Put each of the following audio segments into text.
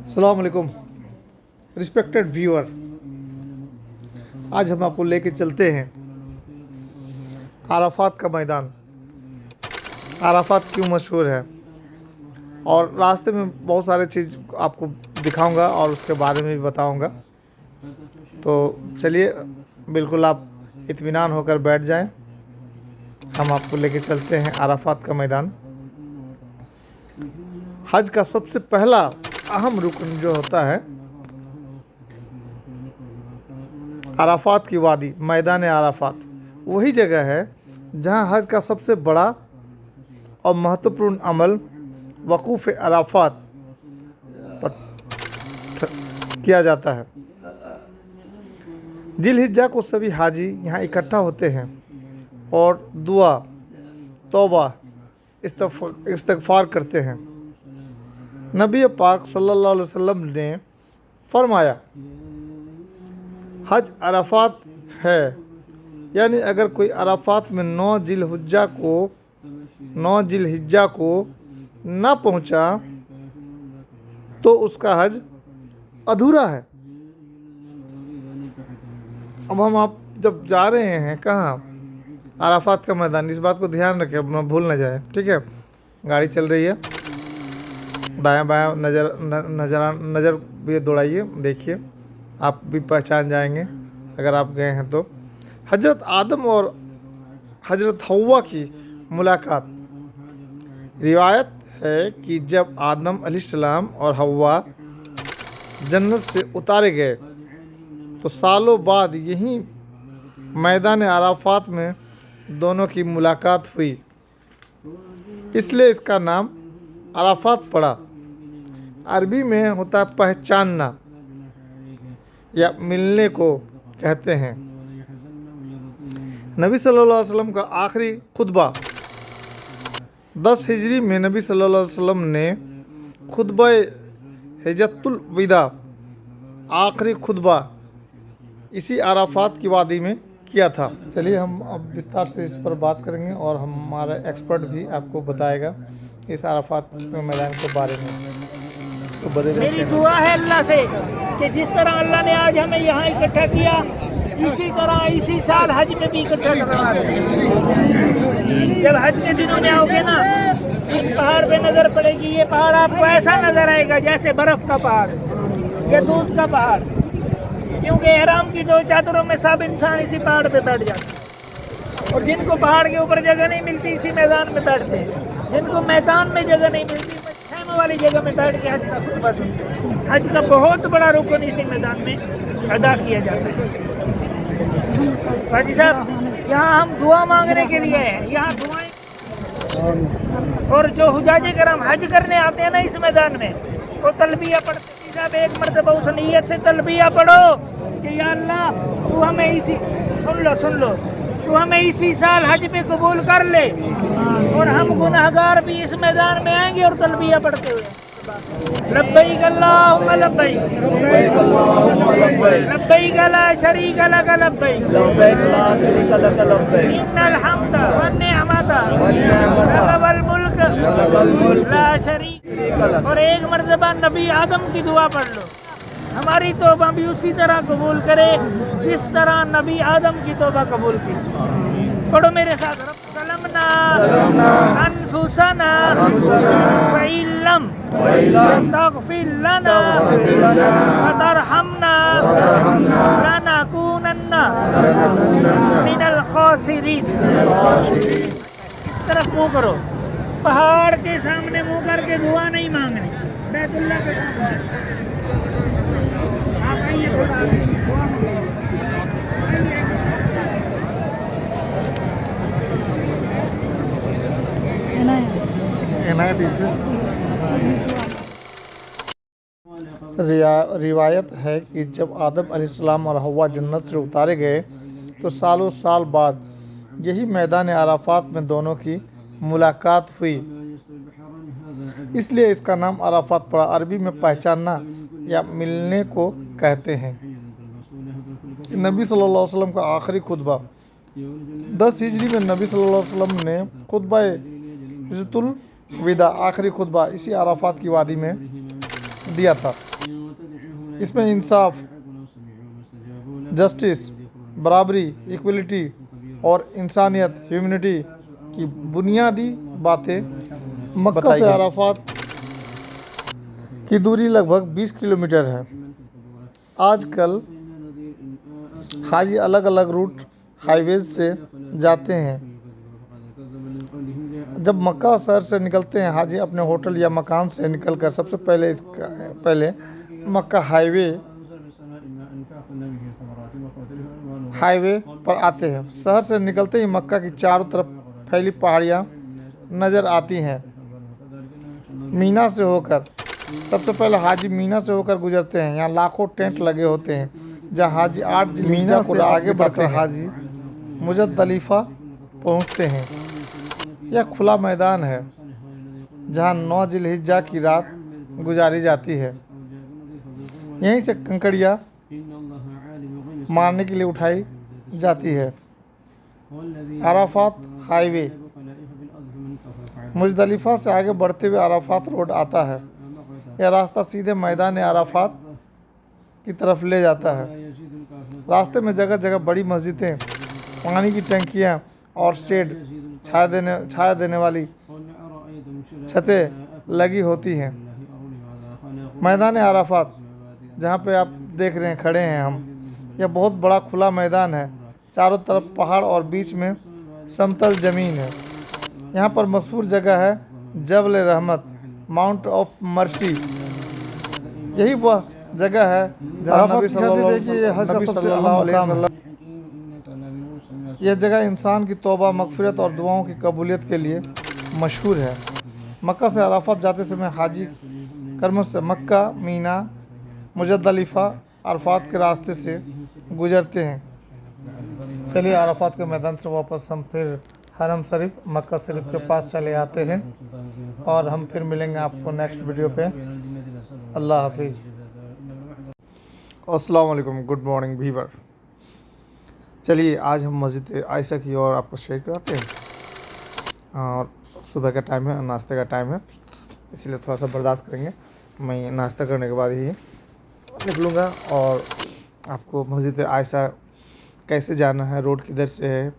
अस्सलाम वालेकुम respected viewer. आज हम आपको लेके चलते हैं अराफात का मैदान। अराफात क्यों मशहूर है और रास्ते में बहुत सारे चीज़ आपको दिखाऊंगा और उसके बारे में भी बताऊंगा। तो चलिए बिल्कुल आप इत्मीनान होकर बैठ जाएं। हम आपको लेके चलते हैं अराफात का मैदान। हज का सबसे पहला अहम रुकन जो होता है अराफात की वादी, मैदान अराफात वही जगह है जहां हज का सबसे बड़ा और महत्वपूर्ण अमल वकूफ़ अराफात पर किया जाता है। जिलहिज्जा को सभी हाजी यहाँ इकट्ठा होते हैं और दुआ, तौबा, इस्तग़फ़ार करते हैं। नबी पाक सल्लल्लाहु अलैहि वसल्लम ने फरमाया, हज अराफात है, यानी अगर कोई अराफात में 9 जिलहिज्जा को ना पहुंचा तो उसका हज अधूरा है। अब हम आप जब जा रहे हैं कहाँ, अराफात का मैदान, इस बात को ध्यान रखें, अपना भूल ना जाए, ठीक है। गाड़ी चल रही है, दायां बायां नज़र भी दौड़ाइए, देखिए आप भी पहचान जाएंगे अगर आप गए हैं तो। हजरत आदम और हजरत हव्वा की मुलाकात। रिवायत है कि जब आदम अलैहिस्सलाम और हव्वा जन्नत से उतारे गए तो सालों बाद यहीं मैदान अराफात में दोनों की मुलाकात हुई, इसलिए इसका नाम अराफात पड़ा। अरबी में होता है पहचानना या मिलने को कहते हैं। नबी सल्लल्लाहु अलैहि वसल्लम का आखिरी खुतबा 10 हिजरी में नबी सल्लल्लाहु अलैहि वसल्लम ने खुतबा हिज्जतुल विदा, आखिरी खुतबा इसी अराफात की वादी में किया था। चलिए हम अब विस्तार से इस पर बात करेंगे और हमारा एक्सपर्ट भी आपको बताएगा इस अराफात के मैदान के बारे में। तो मेरी दुआ है अल्लाह से कि जिस तरह अल्लाह ने आज हमें यहाँ इकट्ठा किया, इसी तरह इसी साल हज में भी इकट्ठा करवा दें। जब हज के दिनों में आओगे ना, इस पहाड़ पे नजर पड़ेगी, ये पहाड़ आपको ऐसा नजर आएगा जैसे बर्फ का पहाड़ या दूध का पहाड़, क्योंकि एहराम की 2 चादरों में सब इंसान इसी पहाड़ पे बैठ जाते हैं। और जिनको पहाड़ के ऊपर जगह नहीं मिलती इसी मैदान में बैठते हैं, जिनको मैदान में जगह नहीं मिलती खेमे वाली जगह में बैठ के हज का खुतबा सुनते हैं। हज का बहुत बड़ा रुकन इसी मैदान में अदा किया जाता है। हाजी साहब, यहाँ हम दुआ मांगने के लिए हैं, यहाँ दुआएं, और जो हुजाजे करम हज करने आते हैं ना इस मैदान में, वो तलबिया पढ़ते हैं। साहब एक मरतबा उस नीयत से तलबिया पढ़ो कि या अल्लाह तू हमें इसी, सुन लो, तू हमें इसी साल हज पे कबूल कर ले, और हम गुनहगार भी इस मैदान में आएंगे और तलबिया पढ़ते हुए लब्बैक अल्लाहुम्मा लब्बैक, लब्बैक ला शरीक लक लब्बैक, इन्नल हम्दा वन निअमता वल मुल्क ला शरीक। और एक मरतबा नबी आदम की दुआ पढ़ लो, हमारी तौबा भी उसी तरह कबूल करे जिस तरह नबी आदम की तौबा कबूल की। पढ़ो मेरे साथ, रब्बना अनफुसना व इल्लम तगफिर लना व तरहमना लनकूनन्ना मिनल खासिरीन। इस तरफ मुँह करो, पहाड़ के सामने मुँह करके दुआ नहीं मांगनी, बैतुल्लाह पे आप आइए, थोड़ा दुआ मांगो। रिवायत है कि जब आदम अलैहिस्सलाम और हव्वा जन्नत से उतारे गए तो सालों साल बाद यही मैदान अराफात में दोनों की मुलाकात हुई, इसलिए इसका नाम अराफात पड़ा। अरबी में पहचानना या मिलने को कहते हैं। नबी सल्लल्लाहु अलैहि वसल्लम का आखिरी खुतबा 10 हिजरी में नबी सल्लल्लाहु अलैहि वसल्लम ने खुतबा हिज्जतुल विदा, आखिरी खुतबा इसी अराफात की वादी में दिया था। इसमें इंसाफ, जस्टिस, बराबरी, इक्वलिटी और इंसानियत, ह्यूमैनिटी की बुनियादी बातें मक्का से अराफात की दूरी लगभग 20 किलोमीटर है। आजकल हाजी अलग अलग रूट हाईवेज से जाते हैं। जब मक्का शहर से निकलते हैं, हाजी अपने होटल या मकान से निकलकर सबसे पहले मक्का हाईवे पर आते हैं। शहर से निकलते ही मक्का की चारों तरफ फैली पहाड़ियाँ नज़र आती हैं। मीना से होकर सबसे पहले हाजी मीना से होकर गुजरते हैं। यहाँ लाखों टेंट लगे होते हैं जहाँ हाजी 8 मीना से आगे बढ़ते हाजी मुजद्दलिफा पहुँचते हैं। यह खुला मैदान है जहाँ 9 जिलहिज्जा की रात गुजारी जाती है। यहीं से कंकड़ियाँ मारने के लिए उठाई जाती है। अराफात हाईवे मुजदलिफा से आगे बढ़ते हुए अराफात रोड आता है। यह रास्ता सीधे मैदान अराफात की तरफ ले जाता है। रास्ते में जगह जगह बड़ी मस्जिदें, पानी की टंकियां और शेड, छाया देने वाली छतें लगी होती हैं। मैदान अराफात जहाँ पे आप देख रहे हैं, खड़े हैं हम, यह बहुत बड़ा खुला मैदान है। चारों तरफ पहाड़ और बीच में समतल ज़मीन है। यहाँ पर मशहूर जगह है जबल रहमत, माउंट ऑफ मर्सी। यही वह जगह है जहाँ नबी सल्लल्लाहु अलैहि वसल्लम, यह जगह इंसान की तौबा, मगफिरत और दुआओं की कबूलियत के लिए मशहूर है। मक्का से अराफात जाते समय हाजी कर्म से मक्का, मीना, मुजद्दलिफा, अराफात के रास्ते से गुजरते हैं। चलिए अराफात के मैदान से वापस हम फिर हरम शरीफ, मक्का शरीफ के पास चले आते हैं और हम फिर मिलेंगे आपको नेक्स्ट वीडियो पे। अल्लाह हाफिज़। अस्सलाम वालेकुम, गुड मॉर्निंग व्यूअर। चलिए आज हम मस्जिद आयशा की ओर आपको शेयर कराते हैं। और सुबह का टाइम है, नाश्ते का टाइम है, इसलिए थोड़ा सा बर्दाश्त करेंगे। मैं नाश्ता करने के बाद ही निकलूँगा और आपको मस्जिद आयशा कैसे जाना है, रोड किधर से है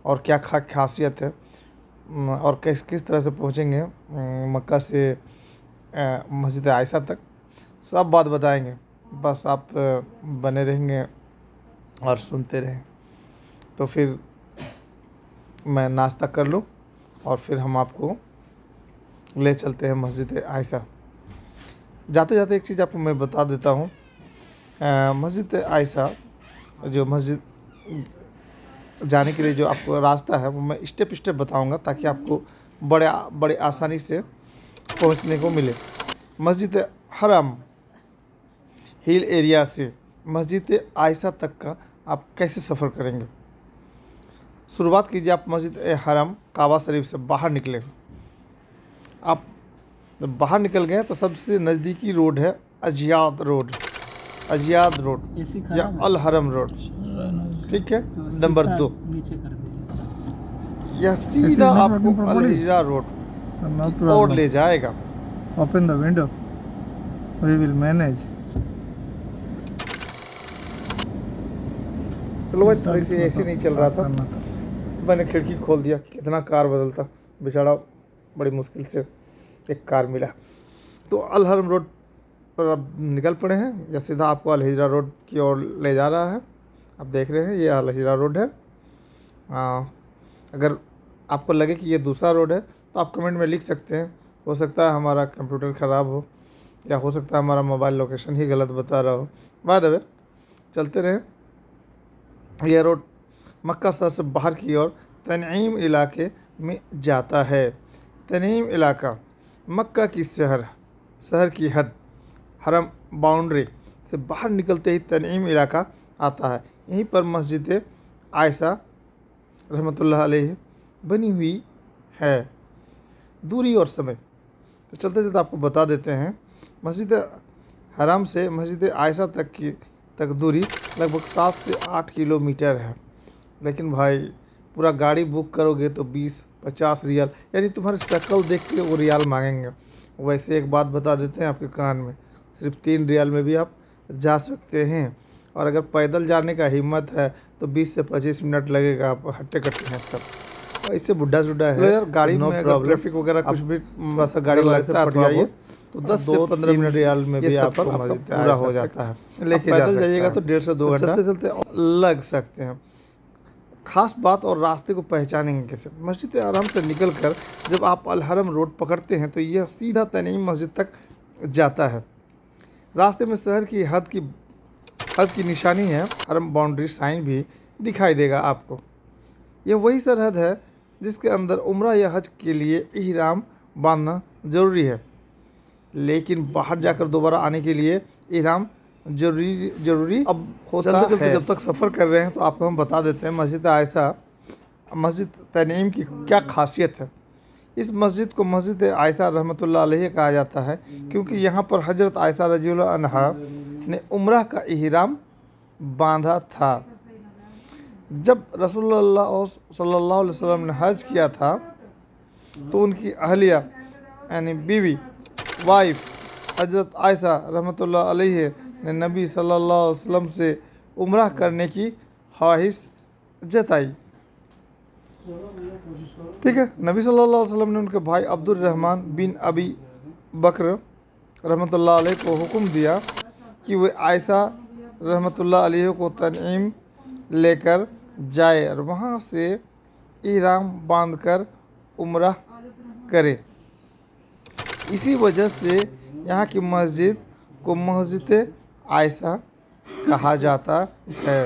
और क्या खासियत है और किस तरह से पहुँचेंगे मक्का से मस्जिद आयशा तक, सब बात बताएंगे। बस आप बने रहेंगे और सुनते रहें। तो फिर मैं नाश्ता कर लूँ और फिर हम आपको ले चलते हैं मस्जिद आयशा। जाते जाते एक चीज़ आपको मैं बता देता हूँ। मस्जिद आयशा जो मस्जिद जाने के लिए जो आपको रास्ता है वो मैं स्टेप स्टेप बताऊंगा ताकि आपको बड़े आसानी से पहुंचने को मिले। मस्जिद हरम हिल एरिया से मस्जिद आयशा तक का आप कैसे सफ़र करेंगे। शुरुआत कीजिए आप मस्जिद हरम काबा शरीफ से बाहर निकले। आप जब बाहर निकल गए तो सबसे नज़दीकी रोड है अजियाद रोड या अल हरम रोड, ठीक है, नंबर 2। यह सीधा आपको अल हिजरा रोड की ओर ले जाएगा। Open the window. We will manage. चलो भाई, थोड़ी सी ऐसी नहीं चल रहा था, मैंने खिड़की खोल दिया। कितना कार बदलता बेचारा, बड़ी मुश्किल से एक कार मिला। तो अल हरम रोड पर अब निकल पड़े हैं। या सीधा आपको अल हिजरा रोड की ओर ले जा रहा है। आप देख रहे हैं ये अल हिजरा रोड है। अगर आपको लगे कि ये दूसरा रोड है तो आप कमेंट में लिख सकते हैं। हो सकता है हमारा कंप्यूटर ख़राब हो या हो सकता है हमारा मोबाइल लोकेशन ही गलत बता रहा हो। बाद में चलते रहे। यह रोड मक्का शहर से बाहर की ओर तनईम इलाके में जाता है। तनईम इलाका मक्का की शहर की हद, हरम बाउंड्री से बाहर निकलते ही तनईम इलाका आता है। यहीं पर मस्जिद आयशा रहमतुल्लाह अलैह बनी हुई है। दूरी और समय तो चलते चलते आपको बता देते हैं। मस्जिद हरम से मस्जिद आयशा तक दूरी लगभग 7 से 8 किलोमीटर है। लेकिन भाई पूरा गाड़ी बुक करोगे तो 20-50 रियाल, यानी तुम्हारी शक्ल देख के वो रियाल मांगेंगे। वैसे एक बात बता देते हैं आपके कान में, सिर्फ 3 रियाल में भी आप जा सकते हैं। और अगर पैदल जाने का हिम्मत है तो 20 से 25 मिनट लगेगा, आप हट्टे कट्टे हैं तब। इससे बुढ़ा सुढ़ा है यार, गाड़ी में अगर ट्रैफिक वगैरह कुछ भी थोड़ा सा गाड़ी लगता है थोड़ा बहुत, तो 10 से 15 मिनट रियाल में भी आपको मस्जिद पूरा हो जाता है। लेके पैदल जाइएगा तो 1.5 से 2 घंटा चलते चलते लग सकते हैं। खास बात, और रास्ते को पहचानेंगे कैसे? मस्जिद हरम से निकलकर जब आप अल हरम रोड पकड़ते हैं तो यह सीधा तनीम मस्जिद तक जाता है। रास्ते में शहर की हद की निशानी है, हरम बाउंड्री साइन भी दिखाई देगा आपको। यह वही सरहद है जिसके अंदर उम्रा या हज के लिए इहराम बांधना ज़रूरी है, लेकिन बाहर जाकर दोबारा आने के लिए इहराम जरूरी अब होता है। जब तक सफ़र कर रहे हैं तो आपको हम बता देते हैं मस्जिद आयशा, मस्जिद तनीम की क्या खासियत है। इस मस्जिद को मस्जिद आयशा रहमतुल्लाह अलैहा कहा जाता है क्योंकि यहाँ पर हज़रत आयशा रज़ियल्लाहु अन्हा ने उम्रा का इहराम बांधा था। जब रसूलुल्लाह सल्लल्लाहु अलैहि वसल्लम ने हज किया था तो उनकी अहलिया यानी बीवी वाइफ हज़रत आयशा रहमतुल्लाह अलैहा ने नबी सल्लल्लाहु अलैहि वसल्लम से उम्रा करने की ख्वाहिश जताई। ठीक है, नबी सल्लल्लाहु अलैहि वसल्लम ने उनके भाई Abdul Rahman bin Abi Bakr रहमतुल्लाह अलैह को हुक्म दिया कि वे आयशा रहमतुल्लाह अलैह को तनीम लेकर जाए और वहाँ से इहराम बांधकर उम्रा करे। इसी वजह से यहाँ की मस्जिद को मस्जिद आयशा कहा जाता है।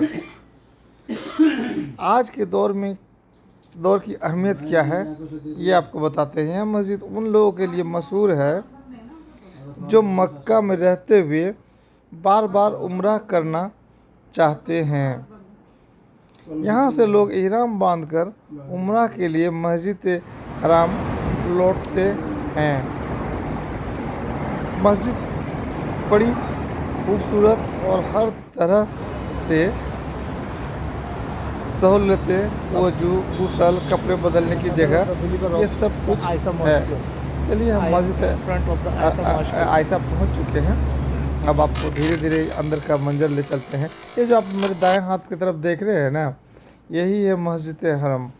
आज के दौर की अहमियत क्या है ये आपको बताते हैं। यह मस्जिद उन लोगों के लिए मशहूर है जो मक्का में रहते हुए बार बार उम्रा करना चाहते हैं। यहाँ से लोग इहराम बांधकर उम्रा के लिए मस्जिद हराम लौटते हैं। मस्जिद बड़ी खूबसूरत और हर तरह से सहूलतें, वजू, गुसल, कपड़े बदलने की जगह, ये सब कुछ है। चलिए हम मस्जिद आयशा पहुँच चुके हैं। अब आपको धीरे धीरे अंदर का मंजर ले चलते हैं। ये जो आप मेरे दाएं हाथ की तरफ देख रहे हैं ना, यही है मस्जिद हरम,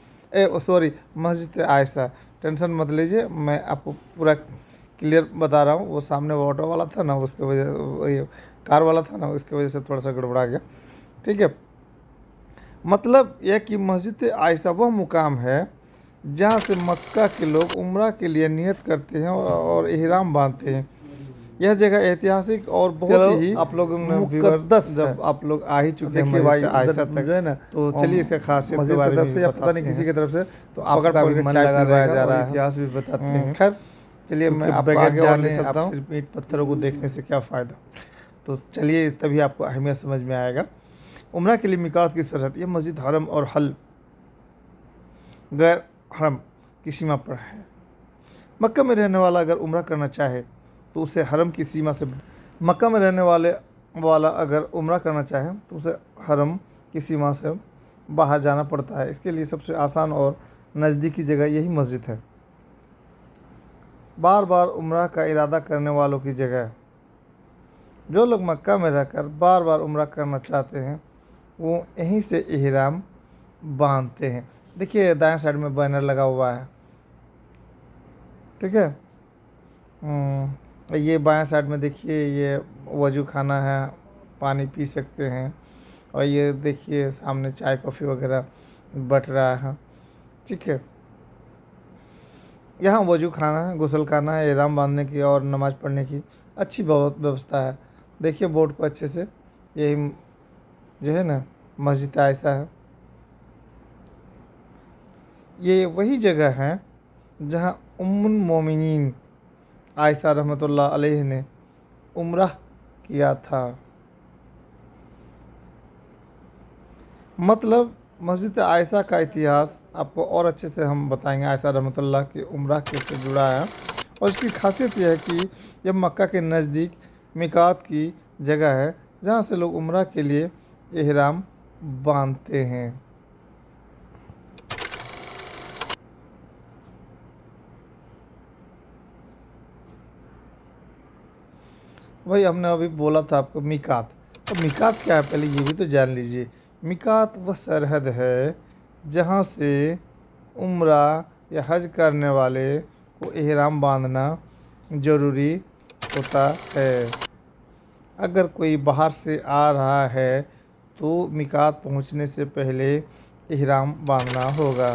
मस्जिद आयशा। टेंशन मत लीजिए, मैं आपको पूरा क्लियर बता रहा हूँ। वो सामने वो ऑटो वाला था ना, उसके वजह कार वाला था ना, उसकी वजह से थोड़ा सा गड़बड़ा गया। ठीक है, मतलब यह कि मस्जिद आयशा वह मुकाम है जहाँ से मक्का के लोग उम्रा के लिए नियत करते हैं और इहराम बांधते हैं। यह जगह ऐतिहासिक और बहुत ही आप लोग मुकद्दस, जब आप लोग आ ही चुके हैं भाई आयशा तक जो है ना, तो चलिए इसका खासियत के बारे में पता नहीं किसी की तरफ से, तो आपका भी मन लगा जा रहा है, इतिहास भी बताते हैं। खैर चलिए, मैं आपको आगे जाने चलता हूँ। सिर्फ ईंट पत्थरों को देखने से क्या फ़ायदा, तो चलिए तभी आपको अहमियत समझ में आएगा। उम्रा के लिए मिकात की सरहद, यह मस्जिद हरम और गैर हरम की सीमा पर है। मक्का में रहने वाला अगर उम्रा करना चाहे तो उसे हरम की सीमा से, मक्का में रहने वाला अगर उम्रा करना चाहे तो उसे हरम की सीमा से बाहर जाना पड़ता है। इसके लिए सबसे आसान और नज़दीकी जगह यही मस्जिद है। बार बार उम्रा का इरादा करने वालों की जगह, जो लोग मक्का में रहकर बार बार उम्रा करना चाहते हैं वो यहीं से इहराम बांधते हैं। देखिए दाएं साइड में बैनर लगा हुआ है, ठीक है। ये बाएं साइड में देखिए, ये वजू खाना है, पानी पी सकते हैं। और ये देखिए सामने चाय कॉफ़ी वगैरह बट रहा है, ठीक है। यहाँ वजू खाना है, गुसल खाना है, इहराम बांधने की और नमाज़ पढ़ने की अच्छी बहुत व्यवस्था है। देखिए बोर्ड को अच्छे से, यही जो है ना मस्जिद आयशा है। ये वही जगह है जहाँ उम्मुल मोमिनीन आयशा रहमतुल्लाह अलैह ने उम्रा किया था। मतलब मस्जिद आयशा का इतिहास आपको और अच्छे से हम बताएंगे। आयशा रहमतुल्लाह की उम्रा कैसे जुड़ा है, और इसकी खासियत यह है कि यह मक्का के नज़दीक मिकात की जगह है जहाँ से लोग उम्रा के लिए इहराम बांधते हैं। वही हमने अभी बोला था आपको मिकात। तो मिकात क्या है पहले ये भी तो जान लीजिए। मिकात वह सरहद है जहाँ से उम्रा या हज करने वाले को एहराम बांधना ज़रूरी होता है। अगर कोई बाहर से आ रहा है तो मिकात पहुँचने से पहले एहराम बांधना होगा।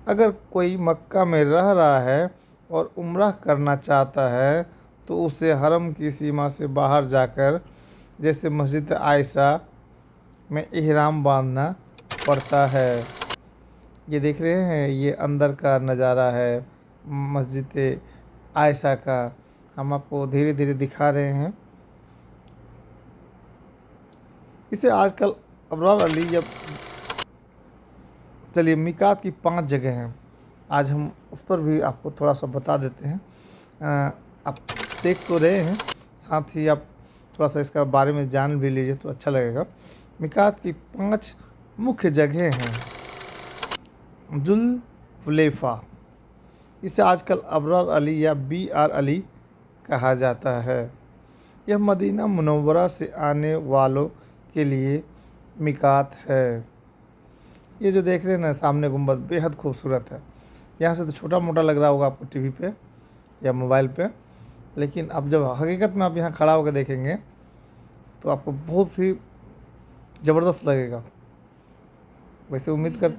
अगर कोई मक्का में रह रहा है और उम्रह करना चाहता है तो उसे हरम की सीमा से बाहर जाकर जैसे मस्जिद आयशा में एहराम बांधना पड़ता है। ये देख रहे हैं, ये अंदर का नज़ारा है मस्जिद आयशा का। हम आपको धीरे धीरे दिखा रहे हैं। इसे आजकल अबरार अली जब चलिए मिकात की 5 जगह हैं, आज हम उस पर भी आपको थोड़ा सा बता देते हैं। आप देख तो रहे हैं, साथ ही आप थोड़ा सा इसका बारे में जान भी लीजिए तो अच्छा लगेगा। मिकात की 5 मुख्य जगह हैं। जुल्हुलैफा, इसे आजकल अबरार अली या BR अली कहा जाता है। यह मदीना मुनव्वरा से आने वालों के लिए मिकात है। ये जो देख रहे हैं ना सामने गुंबद बेहद खूबसूरत है। यहाँ से तो छोटा मोटा लग रहा होगा आपको टीवी पे या मोबाइल पे, लेकिन अब जब हकीकत में आप यहाँ खड़ा होकर देखेंगे तो आपको बहुत ही ज़बरदस्त लगेगा। वैसे उम्मीद कर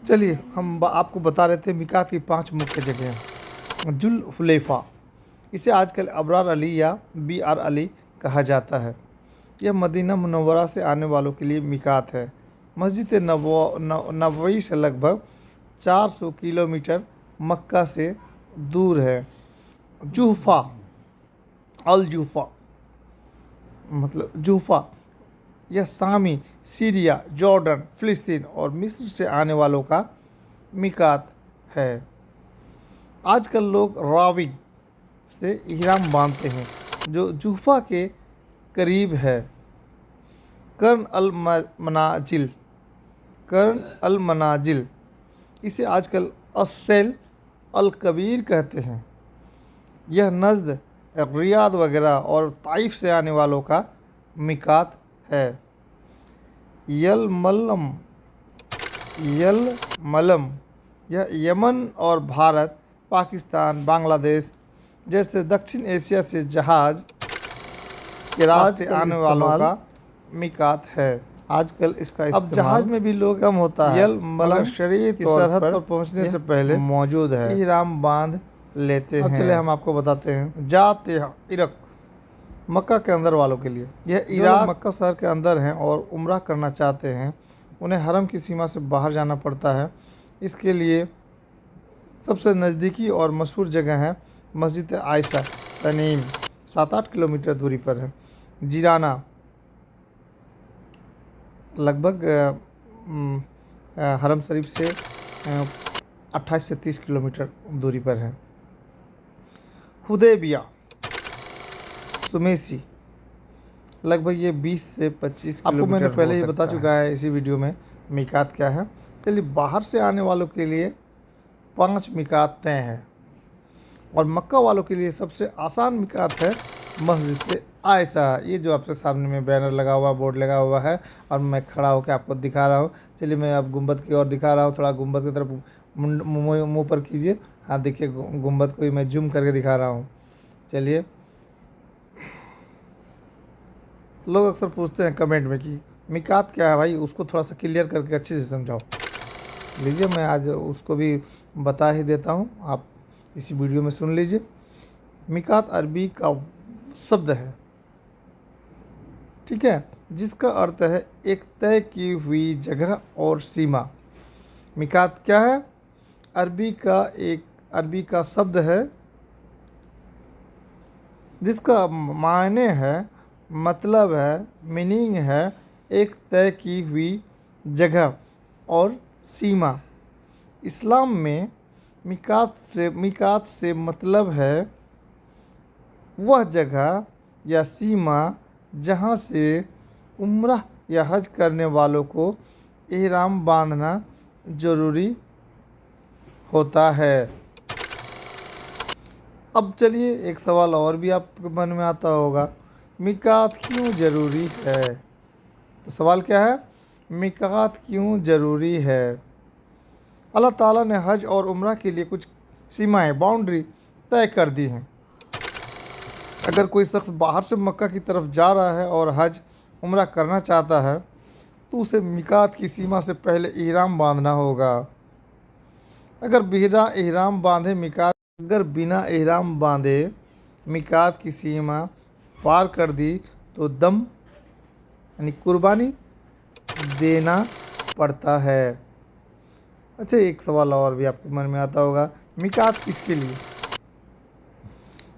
चलिए हम आपको बता रहे थे मिकात की 5 मुख्य जगह। जुल्हुलैफा, इसे आजकल अबरार अली या BR अली कहा जाता है। यह मदीना मुनव्वरा से आने वालों के लिए मिकात है। मस्जिद नबवी से लगभग 400 किलोमीटर मक्का से दूर है। जुहफा, अल जुहफा मतलब जुहफा, यह सामी, सीरिया, जॉर्डन, फ़िलिस्तीन और मिस्र से आने वालों का मिकात है। आजकल लोग राविड से इहराम बांधते हैं जो जुहफा के करीब है। कर्न अल मनाजिल, इसे आजकल अस्सैल अल कबीर कहते हैं। यह नज़द रियाद वगैरह और ताइफ से आने वालों का मिकात है। यलमलम, यह यमन और भारत, पाकिस्तान, बांग्लादेश जैसे दक्षिण एशिया से जहाज़ के रास्ते आने वालों का मिकात है। आजकल इसका अब जहाज में भी लोग कम होता है। यलमलम शरीयत की सरहद पर पहुंचने से पहले मौजूद है। इहराम बांध लेते हैं। चलिए हम आपको बताते हैं। जात इरक, मक्का के अंदर वालों के लिए। यह इराक मक्का शहर के अंदर हैं और उम्रा करना चाहते हैं, उन्हें हरम की सीमा से बाहर जाना पड़ता है। इसके लिए सबसे नज़दीकी और मशहूर जगह है मस्जिद आयशा तनीम, 7-8 किलोमीटर दूरी पर है। जिराना लगभग हरम शरीफ से 28 से 30 किलोमीटर दूरी पर है। हुदैबिया, सुमेसी, लगभग ये 20 से 25 किलोमीटर। आपको मैंने पहले ही बता चुका है इसी वीडियो में मिकात क्या है। चलिए बाहर से आने वालों के लिए 5 मिकात तय हैं और मक्का वालों के लिए सबसे आसान मिकात है मस्जिद आयशा। ये जो आपके सामने में बैनर लगा हुआ, बोर्ड लगा हुआ है और मैं खड़ा होकर आपको दिखा रहा हूँ। चलिए मैं अब गुंबद की ओर दिखा रहा हूँ, थोड़ा गुंबद की तरफ मुँह पर कीजिए। हाँ देखिए गुंबद को मैं जूम करके दिखा रहा हूँ। चलिए, लोग अक्सर पूछते हैं कमेंट में कि मिकात क्या है भाई, उसको थोड़ा सा क्लियर करके अच्छे से समझाओ। लीजिए मैं आज उसको भी बता ही देता हूँ, आप इसी वीडियो में सुन लीजिए। मिकात अरबी का शब्द है, ठीक है, जिसका अर्थ है एक तय की हुई जगह और सीमा। मिकात क्या है? अरबी का शब्द है जिसका मायने है, मतलब है, मीनिंग है एक तय की हुई जगह और सीमा। इस्लाम में मिकात से मतलब है वह जगह या सीमा जहाँ से उम्रह या हज करने वालों को इहराम बांधना ज़रूरी होता है। अब चलिए एक सवाल और भी आपके मन में आता होगा, मिकात क्यों ज़रूरी है? तो सवाल क्या है, मिकात क्यों ज़रूरी है? अल्लाह ताला ने हज और उम्रा के लिए कुछ सीमाएं, बाउंड्री तय कर दी हैं। अगर कोई शख्स बाहर से मक्का की तरफ जा रहा है और हज उम्रा करना चाहता है तो उसे मिकात की सीमा से पहले इहराम बांधना होगा। अगर बिना इहराम बांधे मिकात की सीमा पार कर दी तो दम यानी कुर्बानी देना पड़ता है। अच्छा, एक सवाल और भी आपके मन में आता होगा, मिकात किसके लिए?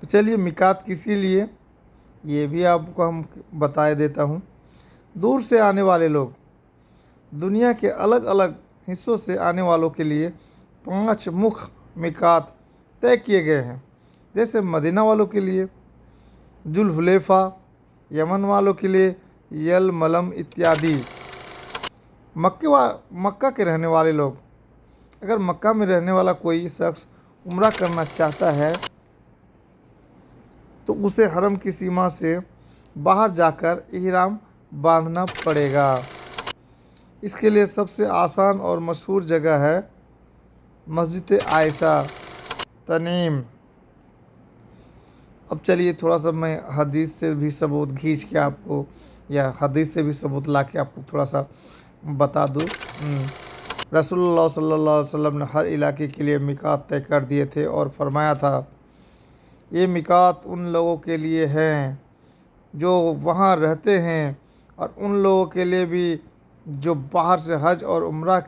तो चलिए, मिकात किसके लिए ये भी आपको हम बता देता हूँ। दूर से आने वाले लोग, दुनिया के अलग अलग हिस्सों से आने वालों के लिए 5 मुख्य मिकात तय किए गए हैं। जैसे मदीना वालों के लिए जुल्हुलैफा, यमन वालों के लिए यलमलम इत्यादि। मक्का के रहने वाले लोग, अगर मक्का में रहने वाला कोई शख्स उम्रा करना चाहता है तो उसे हरम की सीमा से बाहर जाकर इहराम बांधना पड़ेगा। इसके लिए सबसे आसान और मशहूर जगह है मस्जिद आयशा तनीम। अब चलिए थोड़ा सा मैं हदीस से भी सबूत खींच के आपको, या हदीस से भी सबूत ला के आपको थोड़ा सा बता दूँ। रसूलुल्लाह सल्लल्लाहु अलैहि वसल्लम ने हर इलाके के लिए मिकात तय कर दिए थे और फरमाया था, ये मिकात उन लोगों के लिए हैं जो वहाँ रहते हैं और उन लोगों के लिए भी जो बाहर से हज और उम्रा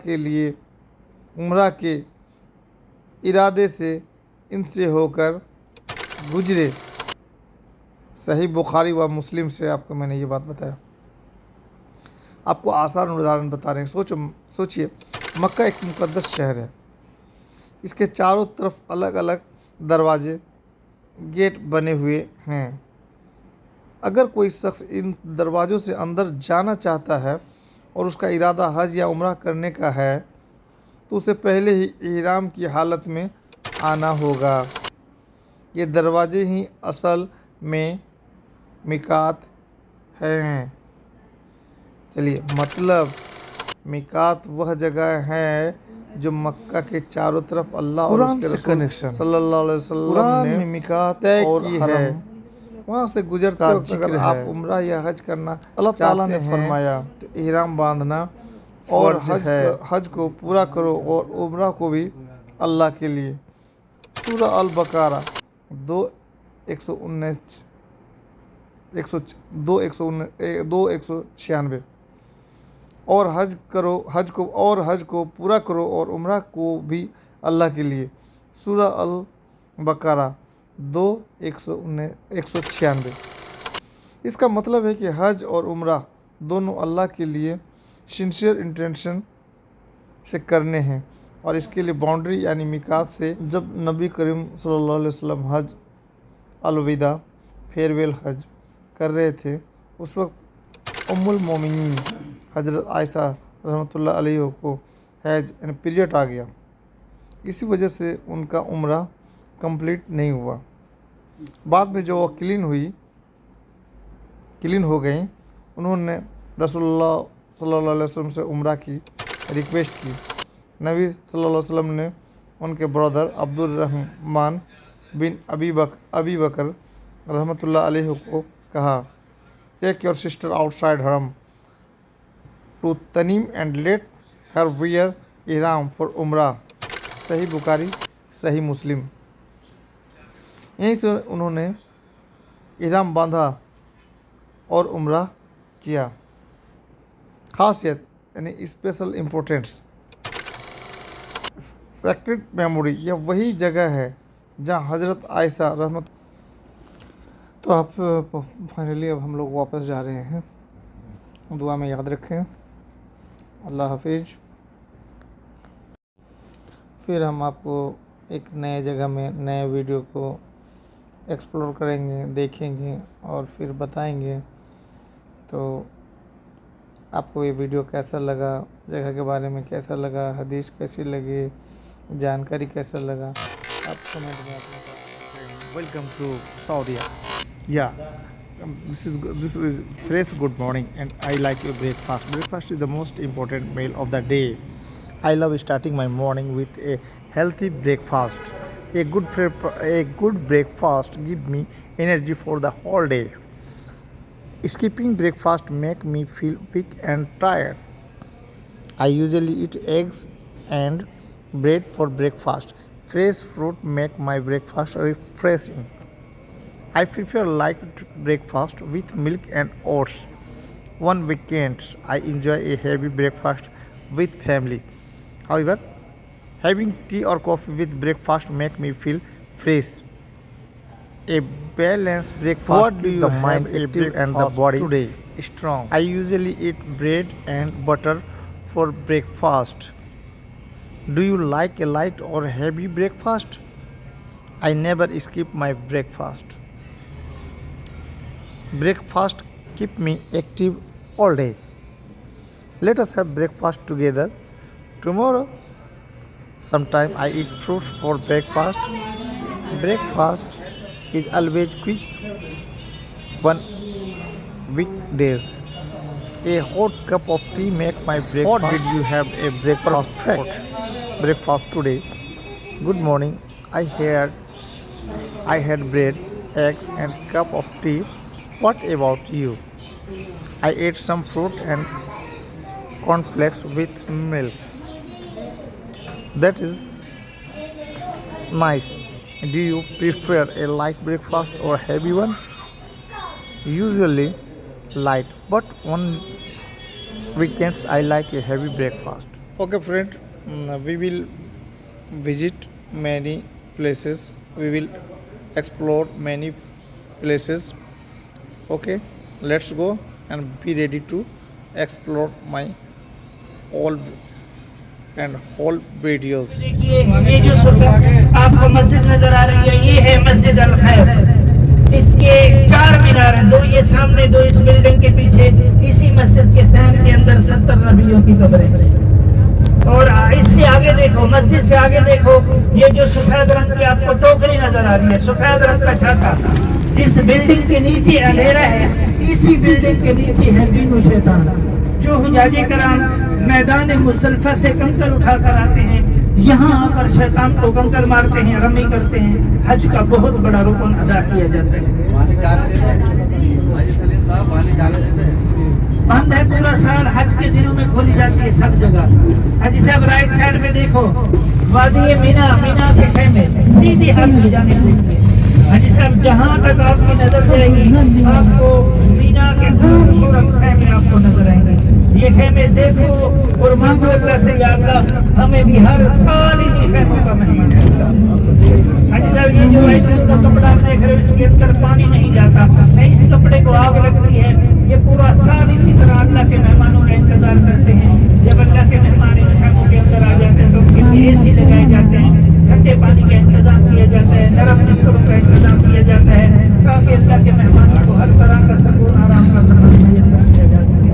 के इरादे से इनसे होकर गुजरे। सही बुखारी व मुस्लिम से आपको मैंने ये बात बताया। आपको आसान उदाहरण बता रहे हैं। सोचिए, मक्का एक मुकद्दस शहर है। इसके चारों तरफ अलग अलग दरवाजे, गेट बने हुए हैं। अगर कोई शख्स इन दरवाज़ों से अंदर जाना चाहता है और उसका इरादा हज या उम्रा करने का है तो उसे पहले ही इहराम की हालत में आना होगा। ये दरवाजे ही असल में मिकात हैं। चलिए, मतलब मिकात वह जगह है जो मक्का के चारों तरफ अल्लाह और उसके रसूल सल्लल्लाहु अलैहि वसल्लम ने मिकात तय की है। वहाँ से गुजरते वक्त अगर आप उम्रा या हज करना अल्लाह ताला ने फरमाया तो इहराम बांधना और हज को पूरा करो और उम्रा को भी अल्लाह के लिए। सूरा अल बकरा 2:196 और हज को पूरा करो और उम्रा को भी अल्लाह के लिए। सूरा अल बकरा 2:196। इसका मतलब है कि हज और उम्रा दोनों अल्लाह के लिए सिंसियर इंटेंशन से करने हैं और इसके लिए बाउंड्री यानी मिकात से। जब नबी करीम सल्लल्लाहु अलैहि वसल्लम हज अलविदा फेयरवेल हज कर रहे थे, उस वक्त उम्मुल मोमिनीन हज़रत आयशा रहमतुल्लाह अलैहा को हैज यानी पीरियड आ गया। इसी वजह से उनका उम्रा कंप्लीट नहीं हुआ। बाद में जो वो क्लीन हो गई, उन्होंने रसूलुल्लाह सल्लल्लाहु अलैहि वसल्लम से उम्रा की रिक्वेस्ट की। नबी सल्लल्लाहु अलैहि वसल्लम ने उनके brother Abdul Rahman bin Abi Bakr रहमतुल्लाह अलैहि को कहा, take your sister outside Haram to Tanim and let her wear इहराम फॉर उम्रा। सही बुखारी, सही मुस्लिम। यहीं से उन्होंने इहराम बांधा और उम्रा किया। खासियत यानी स्पेशल इम्पोर्टेंस, सेक्रेड मेमोरी, यह वही जगह है जहाँ हज़रत आयशा रहमत। तो आप फाइनली अब हम लोग वापस जा रहे हैं। दुआ में याद रखें। अल्लाह हाफिज़। फिर हम आपको एक नए जगह में नए वीडियो को एक्सप्लोर करेंगे, देखेंगे और फिर बताएंगे। तो आपको ये वीडियो कैसा लगा, जगह के बारे में कैसा लगा, हदीस कैसी लगी, जानकारी कैसा लगा, आप कमेंट में अपना welcome to Saudi. Yeah, this is fresh good morning, and I like your breakfast. Breakfast is the most important meal of the day. I love starting my morning with a healthy breakfast. A good breakfast give me energy for the whole day. Skipping breakfast make me feel weak and tired. I usually eat eggs and bread for breakfast. Fresh fruit make my breakfast refreshing. I prefer light breakfast with milk and oats. On weekends, I enjoy a heavy breakfast with family. However, having tea or coffee with breakfast make me feel fresh. A balanced breakfast What do keeps you the have mind a active and the breakfast body today? strong. I usually eat bread and butter for breakfast. Do you like a light or heavy breakfast? I never skip my breakfast. Breakfast keep me active all day. Let us have breakfast together tomorrow. Sometimes I eat fruits for breakfast. Breakfast is always quick one weekdays. A hot cup of tea make my breakfast. What did you have a breakfast perfect breakfast today? Good morning. I had bread, eggs and cup of tea. What about you? I ate some fruit and cornflakes with milk. That is nice. Do you prefer a light breakfast or heavy one? Usually light, but on weekends I like a heavy breakfast. Okay, friend, we will visit many places. We will explore many places. Okay, let's go and be ready to explore my all and whole videos. देखिए ये जो सुबह आपको मस्जिद नजर आ रही है, ये है मस्जिद अल खैर। इसके 4 मीनार हैं, 2 ये सामने, 2 इस बिल्डिंग के पीछे। इसी मस्जिद के सहन के अंदर 70 नबियों की कब्रें। और इससे आगे देखो, मस्जिद से आगे देखो, ये जो सफेद रंग की आपको टोकरी नजर आ रही है, सफेद रंग का छाता। जिस बिल्डिंग के नीचे अंधेरा है, इसी बिल्डिंग के नीचे है बीनू शैतान। जो हुजाजे कराम मैदान मुजल्फा से कंकर उठाकर आते हैं, यहाँ आकर शैतान को कंकर मारते हैं, रमी करते हैं। हज का बहुत बड़ा रुकन अदा किया जाता है। बंद है पूरा साल, हज के दिनों में खोली जाती है सब जगह। हाजी साहब राइट साइड में देखो, वादी मीना, मीना के खेमे सीधे हम जाने के लिए। हाजी साहब जहाँ तक आपकी नजर जाएगी, आपको मीना के खूबसूरत खेमे आपको नजर आएंगे। ये खेमे देखो और मांगो अल्लाह से, या अल्लाह हमें भी हर साल इन खेमों का मेहमान करता। हाजी साहब ये जो आइटम का कपड़ा देख रहे हो, इसके अंदर पानी नहीं जाता, इस कपड़े को आग लगती है। ये पूरा साल इसी तरह अल्लाह के मेहमानों का इंतजार करते हैं। जब अल्लाह के मेहमान इन खेमों के अंदर आ जाते हैं तो उनके लिए एसी लगाए जाते हैं, ठंडे पानी का इंतजाम किया जाता है, नरम बिस्तरों का इंतजाम किया जाता है, ताकि अल्लाह के मेहमानों को हर तरह का सुकून आराम का सफर मुयस्सर किया जा सके।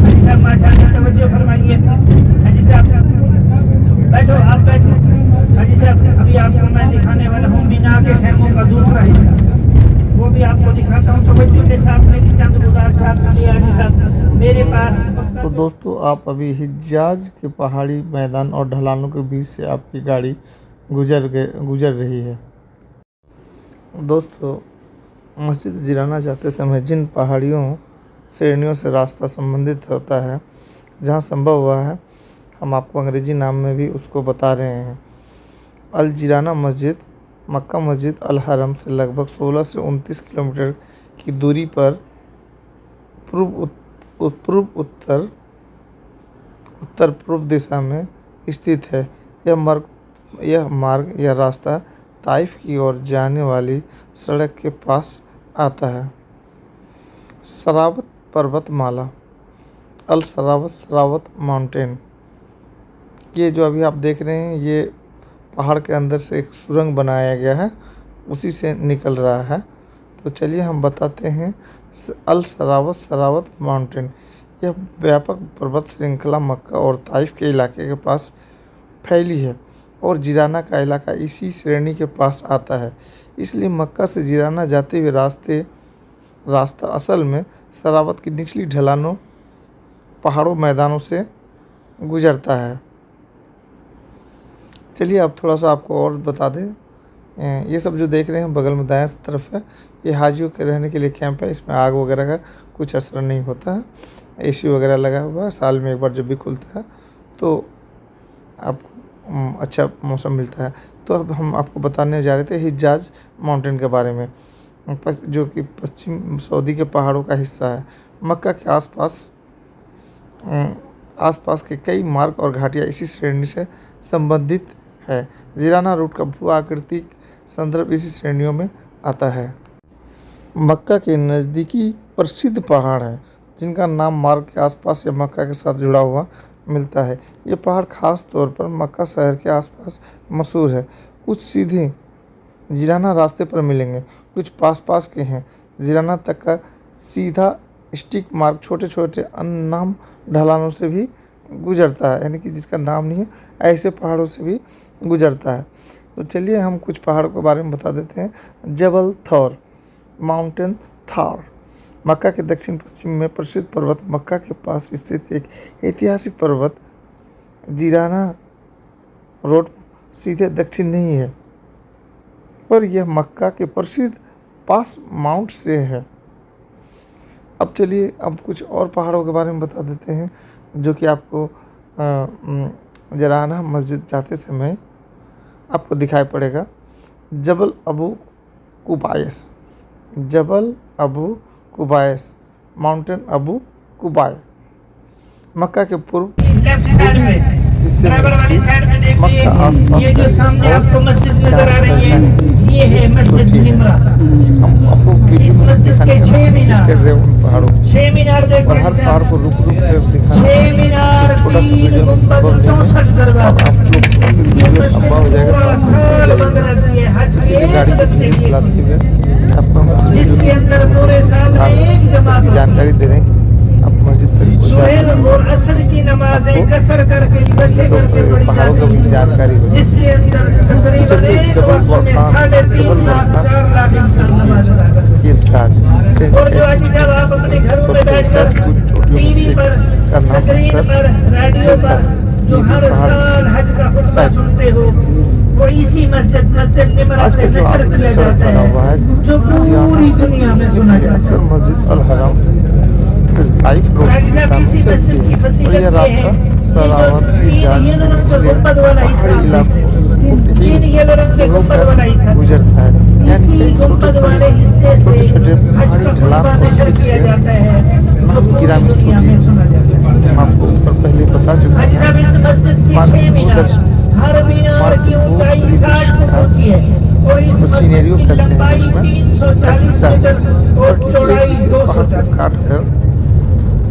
हाजी साहब माशाअल्लाह तवज्जो फरमाइए। हाजी साहब बैठो, आप बैठो। हाजी साहब अभी आपको मैं दिखाने वाला हूँ मीना के खेमों का दूसरा हिस्सा, वो भी आपको दिखाता हूँ। तवज्जो के साथ मेरी चंद गुजारिश आपके लिए। हाजी साहब मेरे पास तो दोस्तों, आप अभी हिजाज के पहाड़ी मैदान और ढलानों के बीच से आपकी गाड़ी गुजर रही है। दोस्तों, मस्जिद जिराना जाते समय जिन पहाड़ियों श्रेणियों से रास्ता संबंधित होता है, जहाँ संभव हुआ है, हम आपको अंग्रेजी नाम में भी उसको बता रहे हैं। अल जिराना मस्जिद मक्का मस्जिद अल हरम से लगभग 16 से 29 किलोमीटर की दूरी पर उत्तर पूर्व दिशा में स्थित है। यह मार्ग या रास्ता ताइफ की ओर जाने वाली सड़क के पास आता है। सरावत पर्वतमाला, अल सरावत माउंटेन, ये जो अभी आप देख रहे हैं, ये पहाड़ के अंदर से एक सुरंग बनाया गया है, उसी से निकल रहा है। तो चलिए हम बताते हैं। अल सरावत माउंटेन, यह व्यापक पर्वत श्रृंखला मक्का और ताइफ के इलाके के पास फैली है और जिराना का इलाका इसी श्रेणी के पास आता है। इसलिए मक्का से जिराना जाते हुए रास्ता असल में सरावत की निचली ढलानों, पहाड़ों, मैदानों से गुजरता है। चलिए अब थोड़ा सा आपको और बता दें, ये सब जो देख रहे हैं बगल में दाएं तरफ है, ये हाजियों के रहने के लिए कैंप है। इसमें आग वगैरह का कुछ असर नहीं होता है, एसी वगैरह लगा हुआ है, साल में एक बार जब भी खुलता है तो आपको अच्छा मौसम मिलता है। तो अब हम आपको बताने जा रहे थे हिजाज माउंटेन के बारे में, जो कि पश्चिम सऊदी के पहाड़ों का हिस्सा है। मक्का के आसपास के कई मार्ग और घाटियाँ इसी श्रेणी से संबंधित है। जिराना रूट का भू आकृतिक संदर्भ इसी श्रेणियों में आता है। मक्का के नज़दीकी प्रसिद्ध पहाड़ हैं जिनका नाम मार्ग के आसपास या मक्का के साथ जुड़ा हुआ मिलता है। ये पहाड़ खास तौर पर मक्का शहर के आसपास मशहूर है। कुछ सीधे जिराना रास्ते पर मिलेंगे, कुछ पास के हैं। जिराना तक का सीधा स्टिक मार्ग छोटे छोटे अननाम ढलानों से भी गुजरता है, यानी कि जिसका नाम नहीं है, ऐसे पहाड़ों से भी गुजरता है। तो चलिए हम कुछ पहाड़ों के बारे में बता देते हैं। जबल थौर, माउंटेन थार, मक्का के दक्षिण पश्चिम में प्रसिद्ध पर्वत। मक्का के पास स्थित एक ऐतिहासिक पर्वत। जिराना रोड सीधे दक्षिण नहीं है, पर यह मक्का के प्रसिद्ध पास माउंट से है। अब चलिए अब कुछ और पहाड़ों के बारे में बता देते हैं जो कि आपको जिराना मस्जिद जाते समय आपको दिखाई पड़ेगा। जबल अबू कुबायस, जबल अबू कुबायस, माउंटेन अबू कुबाय, मक्का के पूर्व हिस्से में स्थित मक्का आसपास ये जो सामने आपको मस्जिद नजर आ रही है, ये है मस्जिद निमरा। हम आपको इस मस्जिद के 6 कोशिश कर रहे हैं उन पहाड़ों को, 6 मीनार और देखो, हर पहाड़ को रुक कर दिखाना 6 मीनार, छोटा सा 3 वीडियो में संभव गुंबद, नहीं है। 64 दरवाजे। आप लोग वीडियो लंबा हो जाएगा तो आप साल समझ बंद जाइए। रहती है, हज किसी भी एक गाड़ी की बंदे वीडियो की। चलाते हुए आपको हम इस वीडियो जिसके अंदर पूरे साल में एक की जमात जानकारी दे रहे हैं कि आप मस्जिद तक पहुंच सुबह और असर की नमाजें कसर करके इकट्ठे करके पढ़ी पहाड़ों जाती की हैं, जानकारी हो। जिसके अंदर तकरीबन चलिए एक जबल वक्त में बरखान, 3.5 जबल लाख बरखान 4 लाख इंसान नमाज अदा करते हैं। ये साज और जो आज जब आप अपने घरों में बैठकर टीवी पर, स्क्रीन पर, रेडियो पर जो हर साल हज का खुतबा सुनते हो, वो इसी मस्जिद निमरा से नशर किया जाता है, जो पूरी दुनिया में सुना जाता है। अक्सर मस्जिद अल हरम लाइफ रोड के सामने चलती है और यह रास्ता सरावत की पहाड़ी इलाकों से होकर गुजरता है। यानी कई छोटे छोटे पहाड़ी ढलान और वृक्ष वहाँ ग्रामीण छोटी, हम आपको ऊपर पहले बता चुके हैं। हर मीनार की ऊंचाई 60 फुट ऊंची है और इस सीनेरियो मस्जिद की कहते हैं लंबाई इसमें 340 मीटर और किसी चौड़ाई एक विशेष 200 पहाड़ को काट कर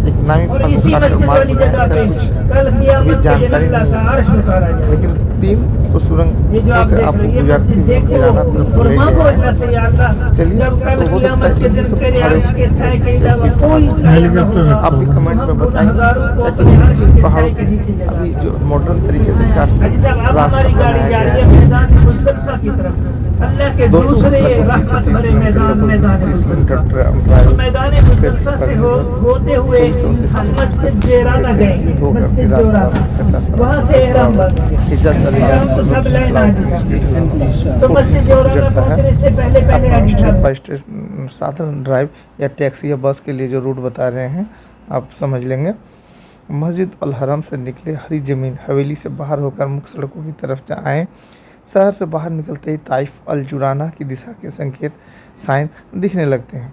एक नामी और पहाड़ इसी को काट कर मस्जिद मार्ग वाली बनाया, जगह पे ऐसा कुछ कल अभी कियामत के जानकारी दिन नहीं का है। अर्श उतारा जाएगा। लेकिन 3 सुरंग ये जो आप से देख आपको रहे हैं, ये गुजरात मस्जिद की देखो गिराना तरफ और ले मांगो गए अल्लाह हैं। से, या अल्लाह, चलिए जब कल तो हो सकता है कियामत के कि ये दिन सब तेरे पहाड़ों अर्श के साए के अलावा की कोई साया न होगा। आप भी कमेंट में हम बताएं गुनहगारों को ताकि अपने अर्श के पहाड़ों साए के नीचे की जगह अभी जो मॉडर्न तरीके से काट हाजी साहब, अब रास्ता हमारी गाड़ी बनाया जा गया रही है। है मैदान मुस्तफा की तरफ, अल्लाह के दोस्तों दूसरे लगभग 20 से रहमत 30 भरे किलोमीटर मैदान लगभग 20 से 30 किलोमीटर मुस्तफा। ड्राइव मैदान मुस्तफा से होते हुए हम मस्जिद जोराना जाएंगे, मस्जिद जोराना, वहाँ से एहराम एहराम तो सब लाइन हाजी साहब। तो मस्जिद जोराना पहुँचने से पहले पहले हाजी स्टेट साहब बाय स्टेट साधन ड्राइव या टैक्सी या बस के लिए जो रूट बता रहे हैं आप समझ लेंगे। मस्जिद अल हरम से निकले हरी ज़मीन हवेली से बाहर होकर मुख्य सड़कों की तरफ आएँ। शहर से बाहर निकलते ही ताइफ अल जुराना की दिशा के संकेत साइन दिखने लगते हैं।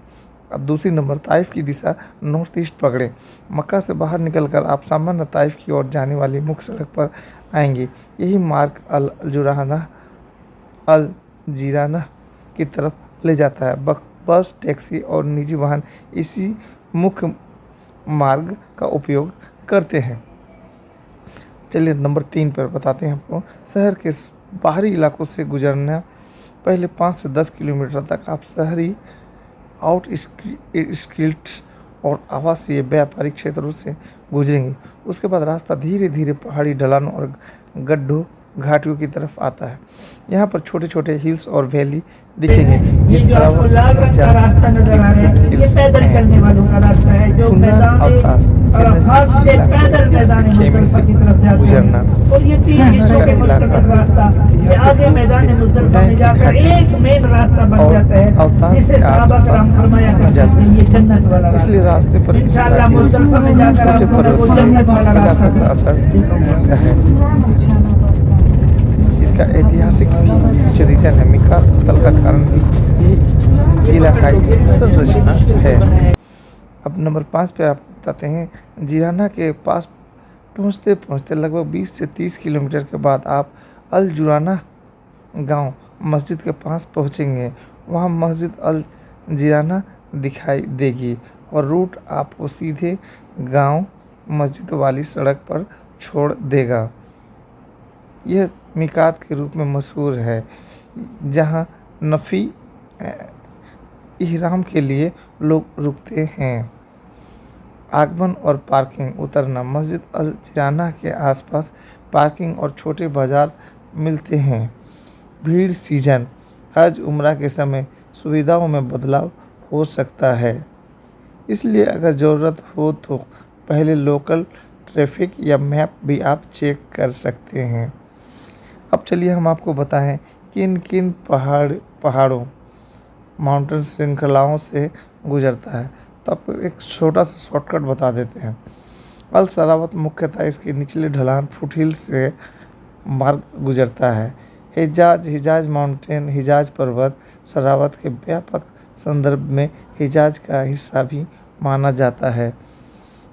अब दूसरी नंबर ताइफ की दिशा नॉर्थ ईस्ट पकड़ें। मक्का से बाहर निकलकर आप सामान्य ताइफ की ओर जाने वाली मुख्य सड़क पर आएंगे। यही मार्ग अल जुराना अल जीराना की तरफ ले जाता है। बस, टैक्सी और निजी वाहन इसी मुख्य मार्ग का उपयोग करते हैं। चलिए नंबर 3 पर बताते हैं आपको। शहर के बाहरी इलाकों से गुजरना पहले 5 से 10 किलोमीटर तक आप शहरी आउटस्किर्ट्स और आवासीय व्यापारिक क्षेत्रों से गुजरेंगे। उसके बाद रास्ता धीरे धीरे पहाड़ी ढलानों और गड्ढों घाटियों की तरफ आता है। यहाँ पर छोटे छोटे हिल्स और वैली दिखेंगे। ये जो आपको लाल रंग का रास्ता नजर आ रहा है, ये पैदल चलने वालों का रास्ता है, जो मैदान अराफात से पैदल मैदान मुज़दलिफा की तरफ जाते गुजरना। हैं। और ये 3 हिस्सों के मुस्तकिल रास्ता, ये आगे मैदान मुज़दलिफा में जाकर एक मेन रास्ता बन जाता है, जिसे सहाबा कराम फरमाया करते हैं ये जन्नत वाला रास्ता। इसलिए रास्ते पर इंशाअल्लाह मुज़दलिफा में जाकर आपको वो जन्नत वाला रास्ता का असर है। इसका ऐतिहासिक भी कुछ रीजन है। मिकात स्थल का कारण भी ये इलाकाई संरचना है। अब नंबर 5 पे आपको बताते हैं। जिराना के पास पहुंचते पहुंचते लगभग 20 से 30 किलोमीटर के बाद आप अल जुराना गांव मस्जिद के पास पहुंचेंगे। वहां मस्जिद अल जिराना दिखाई देगी और रूट आपको सीधे गांव मस्जिद वाली सड़क पर छोड़ देगा। यह मिकात के रूप में मशहूर है, जहां नफ़ी इहराम के लिए लोग रुकते हैं। आगमन और पार्किंग उतरना। मस्जिद अल जिराना के आसपास पार्किंग और छोटे बाज़ार मिलते हैं। भीड़ सीजन हज उम्रा के समय सुविधाओं में बदलाव हो सकता है, इसलिए अगर ज़रूरत हो तो पहले लोकल ट्रैफिक या मैप भी आप चेक कर सकते हैं। अब चलिए हम आपको बताएं किन किन पहाड़ों माउंटेन श्रृंखलाओं से गुजरता है। तो आपको एक छोटा सा शॉर्टकट बता देते हैं। अल सरावत मुख्यतः इसके निचले ढलान फुटहिल से मार्ग गुजरता है। हिजाज माउंटेन हिजाज पर्वत सरावत के व्यापक संदर्भ में हिजाज का हिस्सा भी माना जाता है,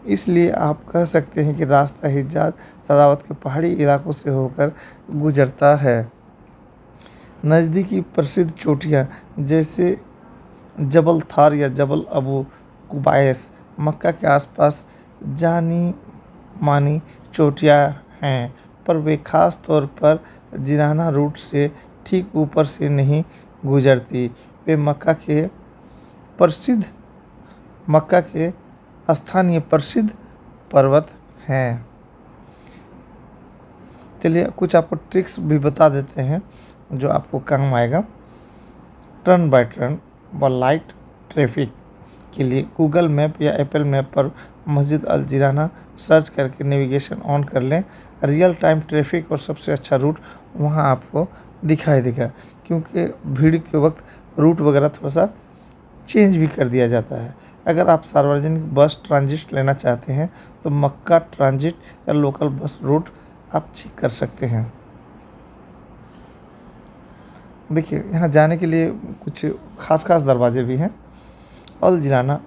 इसलिए आप कह सकते हैं कि रास्ता हिजाज सरावत के पहाड़ी इलाकों से होकर गुजरता है। नज़दीकी प्रसिद्ध चोटियाँ जैसे जबल थार या जबल अबू कुबायस मक्का के आसपास जानी मानी चोटियाँ हैं, पर वे ख़ास तौर पर जिराना रूट से ठीक ऊपर से नहीं गुजरती। वे मक्का के स्थानीय प्रसिद्ध पर्वत हैं। चलिए कुछ आपको ट्रिक्स भी बता देते हैं जो आपको काम आएगा। टर्न बाय टर्न व लाइट ट्रैफिक के लिए गूगल मैप या एप्पल मैप पर मस्जिद अल जिराना सर्च करके नेविगेशन ऑन कर लें। रियल टाइम ट्रैफिक और सबसे अच्छा रूट वहां आपको दिखाई देगा, क्योंकि भीड़ के वक्त रूट वगैरह थोड़ा सा चेंज भी कर दिया जाता है। अगर आप सार्वजनिक बस ट्रांजिट लेना चाहते हैं तो मक्का ट्रांजिट या लोकल बस रूट आप चेक कर सकते हैं। देखिए यहाँ जाने के लिए कुछ खास दरवाजे भी हैं। अल जिराना,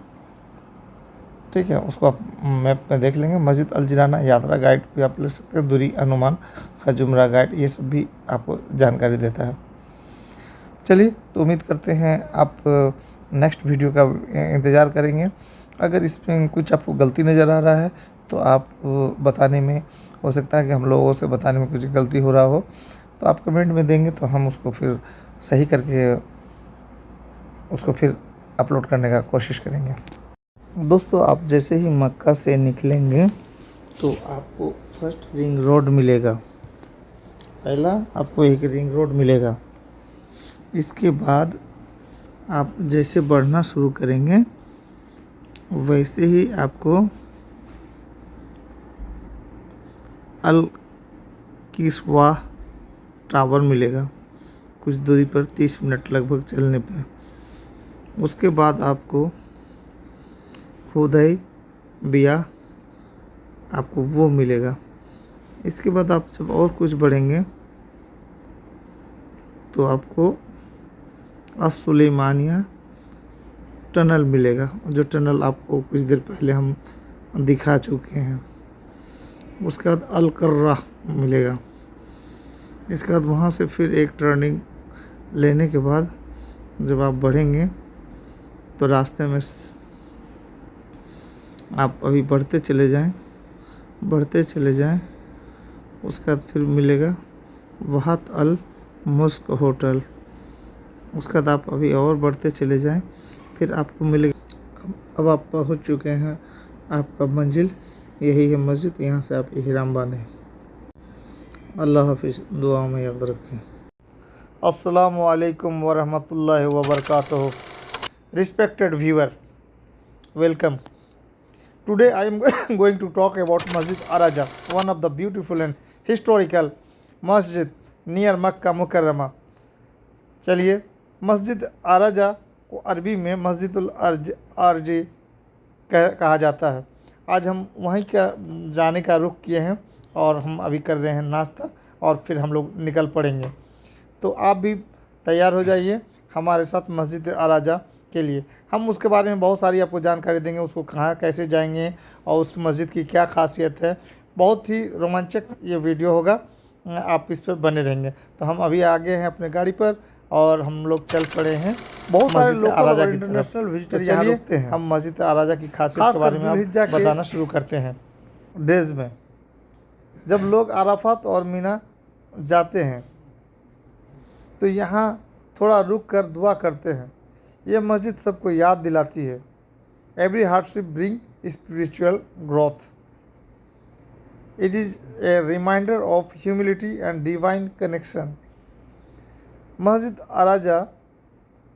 ठीक है, उसको आप मैप में देख लेंगे। मस्जिद अल जिराना यात्रा गाइड भी आप ले सकते हैं। दूरी अनुमान, हज उम्रा गाइड, ये सब भी आपको जानकारी देता है। चलिए तो उम्मीद करते हैं आप नेक्स्ट वीडियो का इंतज़ार करेंगे। अगर इसमें कुछ आपको गलती नज़र आ रहा है तो आप बताने में, हो सकता है कि हम लोगों से बताने में कुछ गलती हो रहा हो, तो आप कमेंट में देंगे तो हम उसको फिर सही करके उसको फिर अपलोड करने का कोशिश करेंगे। दोस्तों आप जैसे ही मक्का से निकलेंगे तो आपको फर्स्ट रिंग रोड मिलेगा। पहला आपको एक रिंग रोड मिलेगा। इसके बाद आप जैसे बढ़ना शुरू करेंगे वैसे ही आपको अल किस्वा टावर मिलेगा, कुछ दूरी पर 30 मिनट लगभग चलने पर। उसके बाद आपको खुदाई बिया आपको वो मिलेगा। इसके बाद आप जब और कुछ बढ़ेंगे तो आपको असुलेमानिया टनल मिलेगा, जो टनल आपको कुछ देर पहले हम दिखा चुके हैं। उसके बाद अल कर्रा मिलेगा। इसके बाद वहाँ से फिर एक टर्निंग लेने के बाद जब आप बढ़ेंगे तो रास्ते में आप अभी बढ़ते चले जाएं। उसके बाद फिर मिलेगा वहात अल मुस्क होटल। उसके बाद आप अभी और बढ़ते चले जाएं, फिर आपको मिलेगा। अब आप पहुंच चुके हैं आपका मंजिल, यही है मस्जिद। यहाँ से आप इहराम बांधें। अल्लाह हाफिज़, दुआ में याद रखें। अस्सलामु अलैकुम वरहमतुल्लाहि वबरकातुहू। Respected viewer, welcome. Today I am going to talk about Masjid Araja, one of the beautiful and historical masjid near Makkah Mukarrama. चलिए, मस्जिद आराजा को अरबी में मस्जिदुल अर्जी कहा जाता है। आज हम वहीं का जाने का रुख किए हैं और हम अभी कर रहे हैं नाश्ता और फिर हम लोग निकल पड़ेंगे। तो आप भी तैयार हो जाइए हमारे साथ मस्जिद आराजा के लिए। हम उसके बारे में बहुत सारी आपको जानकारी देंगे, उसको कहाँ कैसे जाएंगे और उस मस्जिद की क्या खासियत है। बहुत ही रोमांचक ये वीडियो होगा, आप इस पर बने रहेंगे। तो हम अभी आगे हैं अपने गाड़ी पर और हम लोग चल पड़े हैं। बहुत सारे लोग आराजा की इंटरनेशनल विजिटर यहाँ रुकते हैं। हम मस्जिद आराजा की खासियत के बारे में बताना शुरू करते हैं। डेज में जब लोग अराफात और मीना जाते हैं तो यहाँ थोड़ा रुक कर दुआ करते हैं। यह मस्जिद सबको याद दिलाती है, every hardship bring spiritual growth. It is a reminder of humility and divine connection. मस्जिद आराजा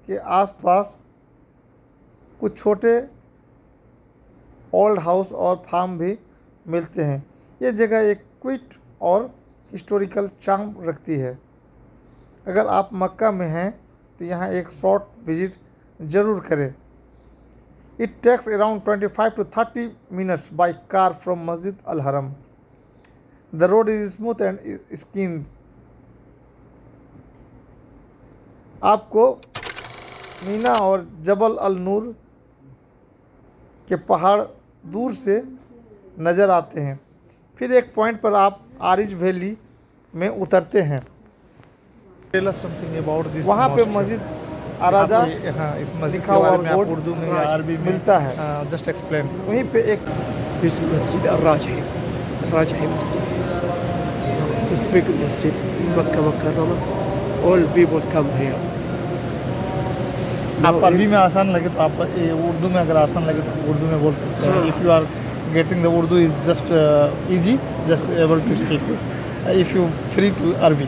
के आसपास कुछ छोटे ओल्ड हाउस और फार्म भी मिलते हैं। ये जगह एक क्विट और हिस्टोरिकल चार्म रखती है। अगर आप मक्का में हैं तो यहाँ एक शॉर्ट विजिट ज़रूर करें। It takes around 25 to 30 minutes by car from मस्जिद अल हरम। The road is smooth and स्किन। आपको मीना और जबल अल नूर के पहाड़ दूर से नज़र आते हैं। फिर एक पॉइंट पर आप आरिज वैली में उतरते हैं। वहाँ पे मस्जिद आराजा इस मस्जिद के बारे में आप उर्दू में या अरबी में मिलता है। Just explain. वहीं पे एक This masjid al-Rajhi. Rajhi masjid. This big masjid in Makkah Mukarrama. All people come here. आप अरबी में आसान लगे तो आप ये उर्दू में अगर आसान लगे तो उर्दू में बोल सकते हैं। If you are getting the Urdu is just easy, just able to speak. If you free to अरबी।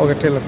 Okay tell us.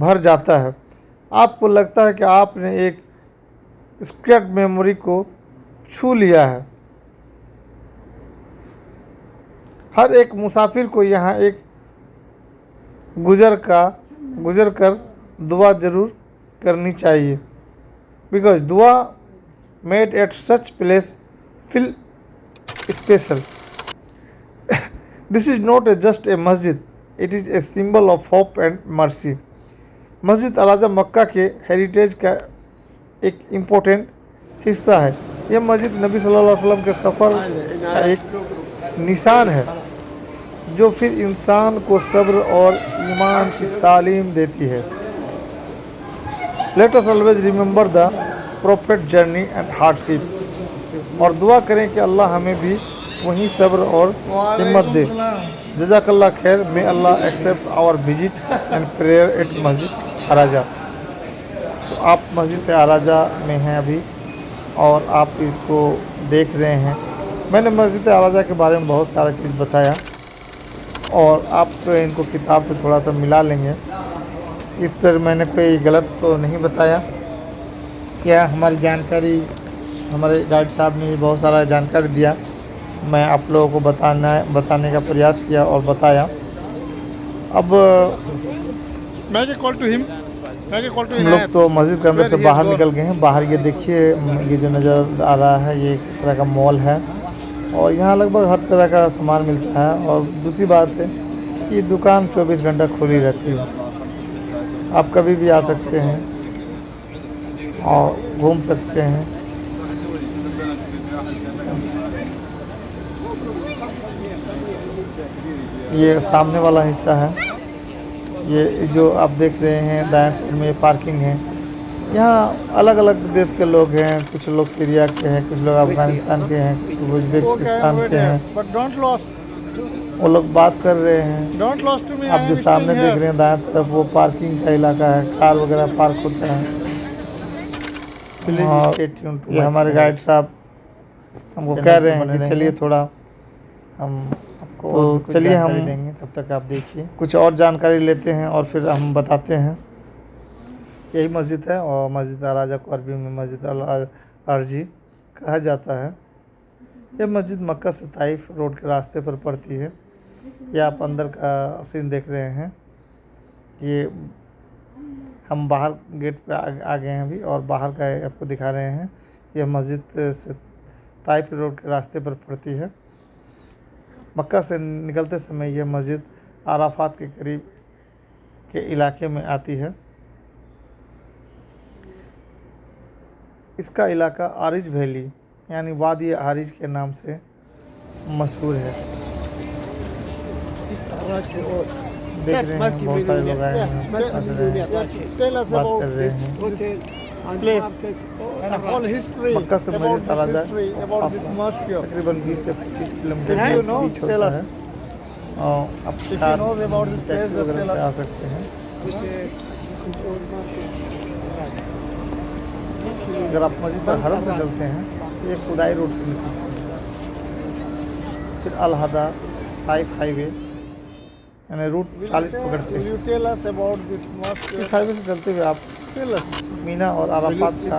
भर जाता है। आपको लगता है कि आपने एक स्क्रैच मेमोरी को छू लिया है। हर एक मुसाफिर को यहाँ एक गुजर कर दुआ ज़रूर करनी चाहिए। बिकॉज दुआ made at such place feel special. This is not just a मस्जिद, it is a symbol of hope and mercy. Masjid Araja मक्का के हेरिटेज का एक इम्पोर्टेंट हिस्सा है। यह मस्जिद नबी सल्लल्लाहु अलैहि वसल्लम के सफ़र का एक निशान है जो फिर इंसान को सब्र और ईमान की तालीम देती है। Let us always remember the profit journey and hardship. और दुआ करें कि अल्लाह हमें भी वहीं सब्र और हिम्मत दे। जज़ाकल्लाह खैर। May Allah accept our visit and prayer at Masjid Araja. तो आप मस्जिद आराजा में हैं अभी और आप इसको देख रहे हैं। मैंने मस्जिद आराजा के बारे में बहुत सारा चीज़ बताया और आप तो इनको किताब से थोड़ा सा मिला लेंगे। इस पर मैंने कोई गलत तो नहीं बताया। क्या हमारी जानकारी, हमारे गाइड साहब ने भी बहुत सारा जानकारी दिया। मैं आप लोगों को बताने का प्रयास किया और बताया। अब हम लोग तो मस्जिद के अंदर से बाहर निकल गए हैं। बाहर ये देखिए, ये जो नज़र आ रहा है ये एक तरह का मॉल है और यहाँ लगभग हर तरह का सामान मिलता है। और दूसरी बात है कि दुकान 24 घंटा खुली रहती है। आप कभी भी आ सकते हैं और घूम सकते हैं। ये सामने वाला हिस्सा है ये जो आप देख रहे हैं दाएं साइड में ये पार्किंग है। यहाँ अलग अलग देश के लोग हैं, कुछ लोग सीरिया के हैं, कुछ लोग अफगानिस्तान के हैं, कुछ उज्बेकिस्तान के हैं। But don't lose. वो लोग बात कर रहे हैं। Don't lose to me. आप जो सामने देख रहे हैं दाएं तरफ वो पार्किंग का इलाका है, कार वगैरह पार्क होता है। और ये हमारे गाइड साहब हमको कह रहे हैं कि चलिए थोड़ा हम आपको तो चलिए हम देंगे, तब तक आप देखिए कुछ और जानकारी लेते हैं और फिर हम बताते हैं। यही मस्जिद है और मस्जिद राजा को अरबी में मस्जिद अर्जी कहा जाता है। यह मस्जिद मक्का से ताइफ रोड के रास्ते पर पड़ती है। यह आप अंदर का सीन देख रहे हैं। ये हम बाहर गेट पे आ गए हैं अभी और बाहर का आपको दिखा रहे हैं। यह मस्जिद से ताइफ रोड के रास्ते पर पड़ती है। मक्का से निकलते समय यह मस्जिद अराफात के करीब के इलाके में आती है। इसका इलाका आरिज वैली यानी वादी आरिज के नाम से मशहूर है। देख रहे हैं बहुत सारे लोग आए हैं, बात कर रहे हैं। Place and whole history मक्का से about मस्जिद this Raja history about this mosque. तकरीबन 20 से 25 kilometre If you know, beach tell होता us. है। और आप If you know about this place, taxi just वगैरह tell से आ us. सकते हैं। अगर आप मस्जिद हरम से चलते हैं तो ये खुदाई रोड से निकलते हैं, फिर अल-हदा ताइफ हाईवे यानी रूट 40 पकड़ते Will हैं। you tell us about this mosque? इस हाईवे से चलते हुए आप Tell us. मीना और अराफात का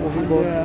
वो भी बहुत अच्छा है।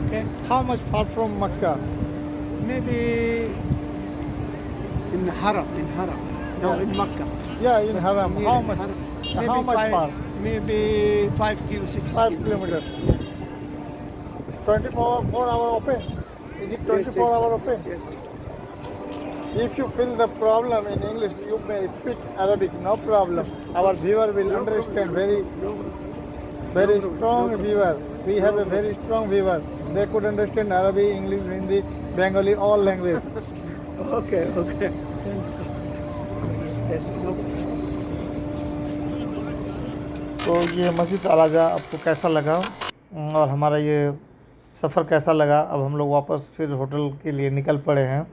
Okay, How much far from Mecca? maybe in Haram, no, in Makkah. Yeah, in Haram. Near How in much? Haram. How much far? Maybe 5 kilo, 6 5 kilo. kilometers. 24 hour open. Is it 24 hour open? Yes. If you feel the problem in English, you may speak Arabic. No problem. Our viewer will understand. Very strong viewer. We have a very strong viewer. They could understand Arabic, English, Hindi, Bengali, all language. Okay. तो ये मस्जिद राजा आपको कैसा लगा और हमारा ये सफ़र कैसा लगा। अब हम लोग वापस फिर होटल के लिए निकल पड़े हैं।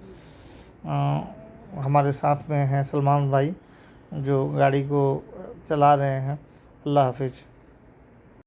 हमारे साथ में हैं सलमान भाई जो गाड़ी को चला रहे हैं। अल्लाह हाफिज़।